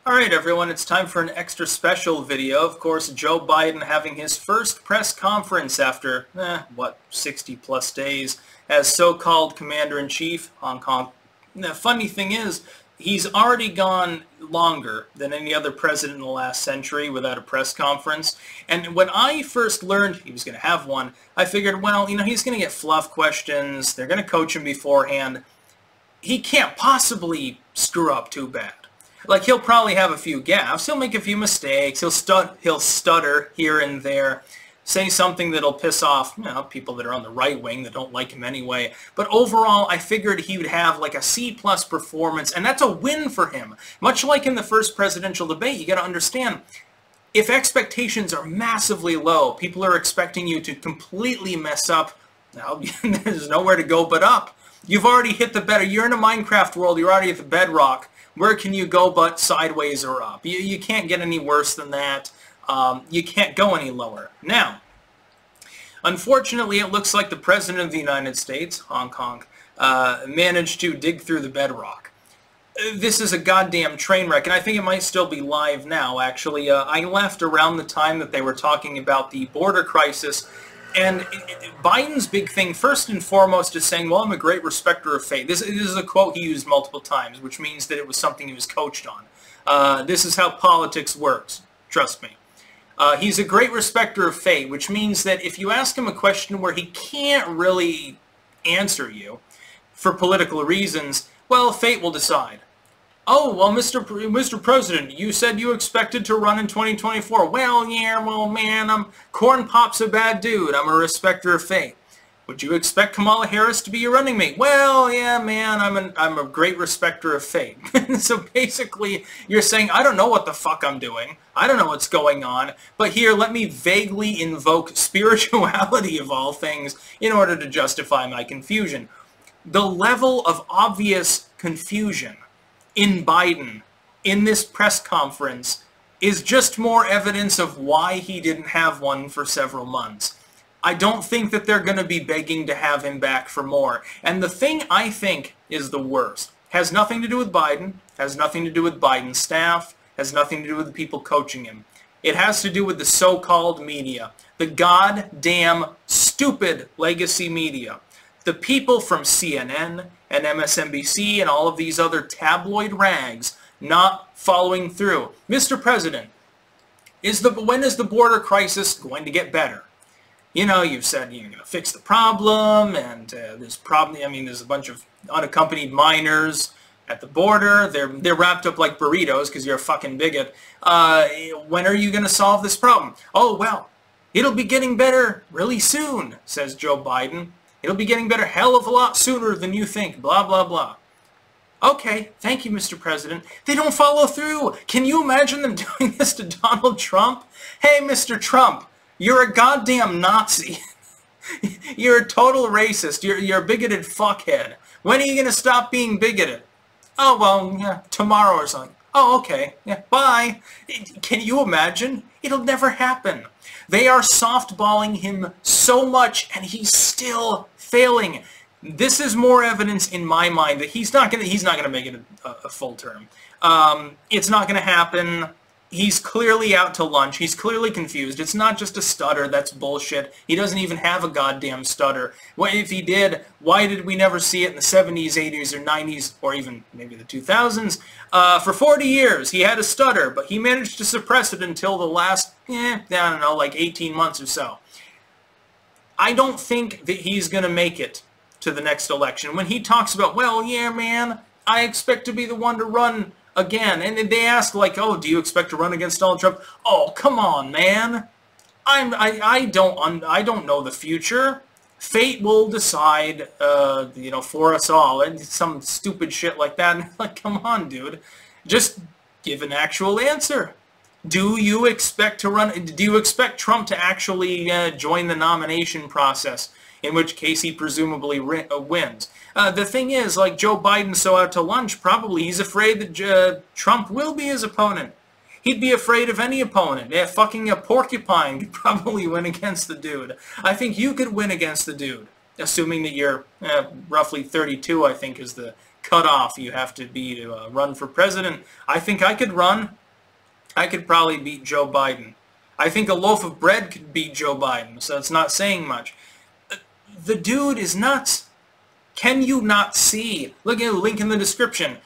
Alright everyone, it's time for an extra special video. Of course, Joe Biden having his first press conference after, 60 plus days as so-called Commander-in-Chief, Hong Kong. The funny thing is, he's already gone longer than any other president in the last century without a press conference. And when I first learned he was going to have one, I figured, well, he's going to get fluff questions. They're going to coach him beforehand. He can't possibly screw up too bad. Like, he'll probably have a few gaffes, he'll make a few mistakes, he'll stutter here and there, say something that'll piss off, people that are on the right wing that don't like him anyway. But overall, I figured he would have like a C+ performance, and that's a win for him. Much like in the first presidential debate, you gotta understand, if expectations are massively low, people are expecting you to completely mess up, now, there's nowhere to go but up. You've already hit the bed. You're in a Minecraft world, you're already at the bedrock. Where can you go but sideways or up? You can't get any worse than that. You can't go any lower. Now, unfortunately, it looks like the President of the United States, Hong Kong, managed to dig through the bedrock. This is a goddamn train wreck, and I think it might still be live now, actually. I left around the time that they were talking about the border crisis. And Biden's big thing, first and foremost, is saying, well, I'm a great respecter of faith. This is a quote he used multiple times, which means that it was something he was coached on. This is how politics works. Trust me. He's a great respecter of fate, which means that if you ask him a question where he can't really answer you for political reasons, well, fate will decide. Oh, well, Mr. President, you said you expected to run in 2024. Well, yeah, well, man, Corn Pop's a bad dude. I'm a respecter of fate. Would you expect Kamala Harris to be your running mate? Well, yeah, man, I'm a great respecter of fate. So basically, you're saying, I don't know what the fuck I'm doing. I don't know what's going on. But here, let me vaguely invoke spirituality of all things in order to justify my confusion. The level of obvious confusion in Biden, in this press conference, is just more evidence of why he didn't have one for several months. I don't think that they're going to be begging to have him back for more. And the thing I think is the worst has nothing to do with Biden, has nothing to do with Biden's staff, has nothing to do with the people coaching him. It has to do with the so-called media, the goddamn stupid legacy media. The people from CNN and MSNBC and all of these other tabloid rags not following through. Mr. President, when is the border crisis going to get better? You've said you're going to fix the problem, and there's a bunch of unaccompanied minors at the border. They're wrapped up like burritos because you're a fucking bigot. When are you going to solve this problem? Oh, well, it'll be getting better really soon, says Joe Biden. It'll be getting better hell of a lot sooner than you think, blah, blah, blah. Okay, thank you, Mr. President. They don't follow through. Can you imagine them doing this to Donald Trump? Hey, Mr. Trump, you're a goddamn Nazi. You're a total racist. You're a bigoted fuckhead. When are you going to stop being bigoted? Oh, well, yeah, tomorrow or something. Oh, okay. Yeah, bye. Can you imagine? It'll never happen. They are softballing him so much, and he's still failing. This is more evidence in my mind that he's not gonna make it a full term. It's not gonna happen. He's clearly out to lunch. He's clearly confused. It's not just a stutter. That's bullshit. He doesn't even have a goddamn stutter. What if he did? Why did we never see it in the 70s, 80s, or 90s, or even maybe the 2000s? For 40 years, he had a stutter, but he managed to suppress it until the last, I don't know, like 18 months or so. I don't think that he's going to make it to the next election. When he talks about, well, yeah, man, I expect to be the one to run again, and they ask, like, oh, do you expect to run against Donald Trump? Oh, come on, man. I don't know the future. Fate will decide, for us all, and some stupid shit like that. Like, come on, dude. Just give an actual answer. Do you expect to run? Do you expect Trump to actually join the nomination process? In which case he presumably wins. The thing is, like, Joe Biden's so out to lunch, probably he's afraid that Trump will be his opponent. He'd be afraid of any opponent. Yeah, fucking a porcupine could probably win against the dude. I think you could win against the dude, assuming that you're roughly 32, I think is the cutoff you have to be to run for president. I think I could run. I could probably beat Joe Biden. I think a loaf of bread could beat Joe Biden, so it's not saying much. The dude is nuts. Can you not see? Look at the link in the description.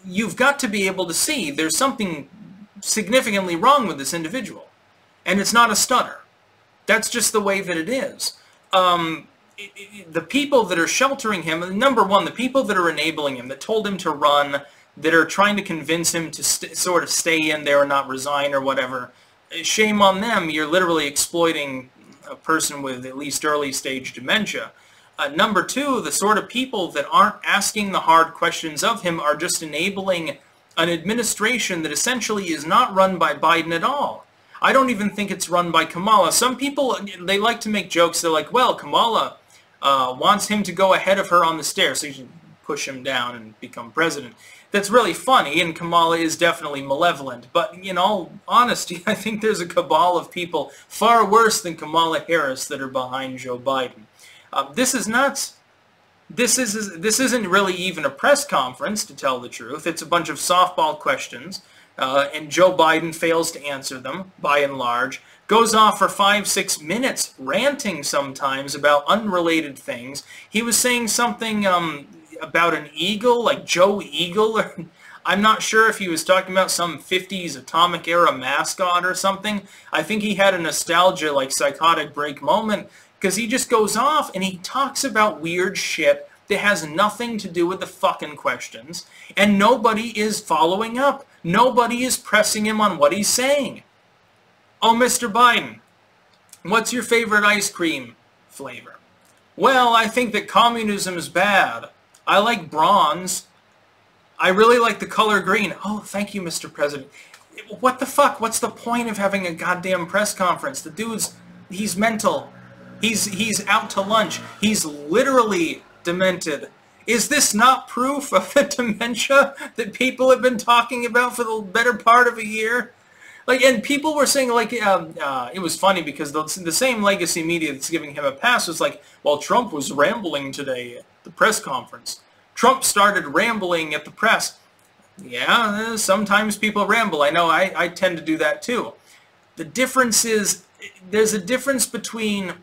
You've got to be able to see there's something significantly wrong with this individual. And it's not a stutter. That's just the way that it is. The people that are sheltering him, number one, the people that are enabling him, that told him to run, that are trying to convince him to sort of stay in there and not resign or whatever, shame on them. You're literally exploiting a person with at least early stage dementia. Number two, the sort of people that aren't asking the hard questions of him are just enabling an administration that essentially is not run by Biden at all. I don't even think it's run by Kamala. Some people, they like to make jokes. They're like, well, Kamala wants him to go ahead of her on the stairs so you can push him down and become president. That's really funny, and Kamala is definitely malevolent. But in all honesty, I think there's a cabal of people far worse than Kamala Harris that are behind Joe Biden. This is nuts. This isn't really even a press conference, to tell the truth. It's a bunch of softball questions, and Joe Biden fails to answer them, by and large. Goes off for 5-6 minutes, ranting sometimes about unrelated things. He was saying something about an eagle, like Joe Eagle. I'm not sure if he was talking about some 50s atomic era mascot or something. I think he had a nostalgia, like, psychotic break moment, because he just goes off and he talks about weird shit that has nothing to do with the fucking questions, and nobody is following up. Nobody is pressing him on what he's saying. Oh, Mr. Biden, what's your favorite ice cream flavor? Well, I think that communism is bad. I like bronze. I really like the color green. Oh, thank you, Mr. President. What the fuck? What's the point of having a goddamn press conference? The dude's, he's mental. He's out to lunch. He's literally demented. Is this not proof of the dementia that people have been talking about for the better part of a year? Like, and people were saying, like, it was funny because the same legacy media that's giving him a pass was like, well, Trump was rambling today at the press conference. Trump started rambling at the press. Yeah, sometimes people ramble. I know I tend to do that too. The difference is, there's a difference between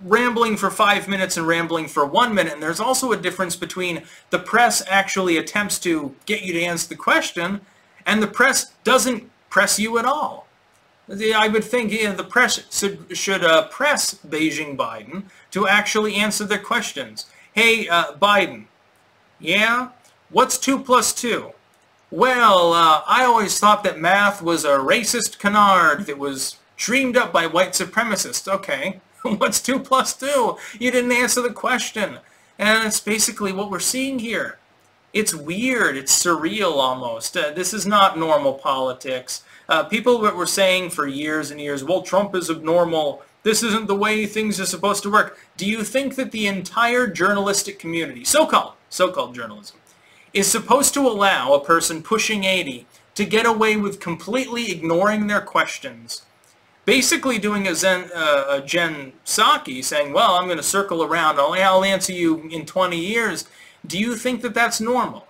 rambling for 5 minutes and rambling for 1 minute, and there's also a difference between the press actually attempts to get you to answer the question, and the press doesn't press you at all. I would think the press should press Beijing Biden to actually answer their questions. Hey, Biden, yeah? What's 2 plus 2? Well, I always thought that math was a racist canard that was dreamed up by white supremacists. Okay. What's 2 plus 2? You didn't answer the question. And it's basically what we're seeing here. It's weird. It's surreal almost. This is not normal politics. People that were saying for years and years, well, Trump is abnormal. This isn't the way things are supposed to work. Do you think that the entire journalistic community, so-called journalism, is supposed to allow a person pushing 80 to get away with completely ignoring their questions? Basically doing a Jen Psaki, saying, well, I'm going to circle around. I'll answer you in 20 years. Do you think that that's normal?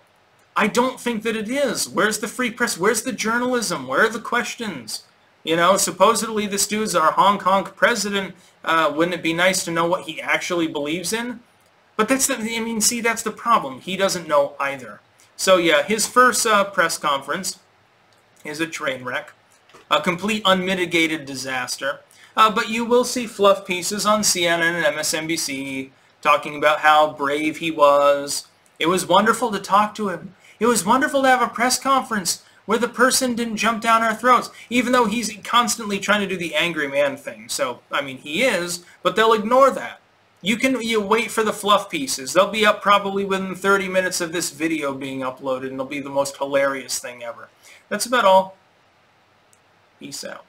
I don't think that it is. Where's the free press? Where's the journalism? Where are the questions? You know, supposedly this dude's our Hong Kong president. Wouldn't it be nice to know what he actually believes in? But that's that's the problem. He doesn't know either. So yeah, his first press conference is a train wreck. A complete unmitigated disaster. But you will see fluff pieces on CNN and MSNBC talking about how brave he was. It was wonderful to talk to him. It was wonderful to have a press conference where the person didn't jump down our throats, even though he's constantly trying to do the angry man thing. So, I mean, he is, but they'll ignore that. You wait for the fluff pieces. They'll be up probably within 30 minutes of this video being uploaded, and it'll be the most hilarious thing ever. That's about all. Peace out.